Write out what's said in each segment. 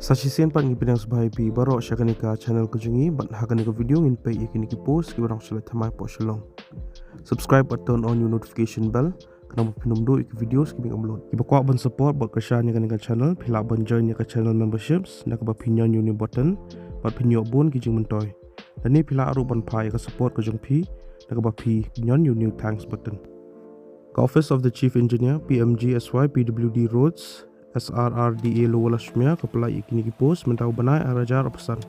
Sasisian pan ngi pinang sebagai pi baru syakani ka channel kejungi ban hakani ka video ngin pay ikini ki post ki barang sala thamai po Shillong. Subscribe or turn on your notification bell kana mo pinumdo ik videos ki bing upload. Iba kwa ban support buat kesya ni ka channel phila ban join ni ka channel memberships na ka ba pinyon ni button bat pinyo bon ki jing mentoy. Dan ni phila aru ban phai ka support ka jung pi na ka ba pi pinyon new thanks button. Ka Office of the Chief Engineer PMG SY PWD Roads SRRDA Lower Lashmia kapalai ikini ki post mentau banai arajar pesan.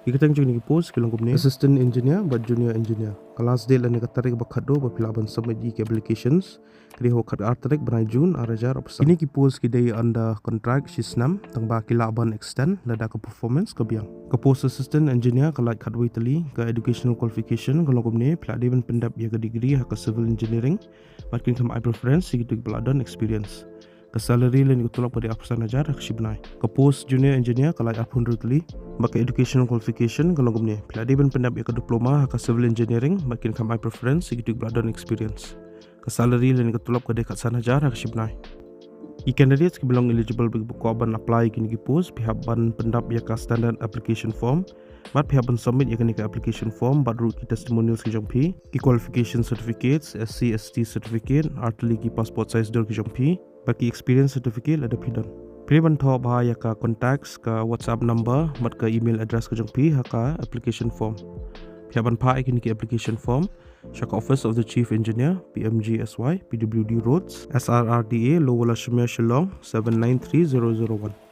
Ikatang jung ni ki post kilong kumne assistant engineer but junior engineer. Kelas del ani katarik bakhado ba pilaban submit ki applications kri ho khat artarik banai June arajar pesan. Ini ki post ki day under contract shisnam tang ba kilaban extend lada ka performance ka biang. Ka post assistant engineer kalai khatwai tali ka educational qualification kilong kumne piladiban pendap ya ka degree ha ka civil engineering makin kam I preference sigitu peladan experience. Ka salary len kutulak pada apsan ajar khibnai ka post junior engineer kalai apun rutli baka educational qualification kalau gumne peladi ben pendap ka diploma ka civil engineering makin kam I preference sigitu peladan experience ka salary len kutulak pada katsan ajar khibnai I candidates ki belong eligible bagi buku ban apply kini ki post pihak ban pendap ya ka standard application form mat pihak ban submit ya kini ka application form baru ki testimonials ki jongpi ki qualification certificates SC ST certificate artli ki passport size dor ki jongpi baki experience certificate ada pidan pilih ban tho ba ya ka contacts ka WhatsApp number mat ka email address ka jongpi ha ka application form pihak ban pha kini ki application form Shaka Office of the Chief Engineer PMG SY PWD Roads SRRDA Lower Lashmia Shillong 793001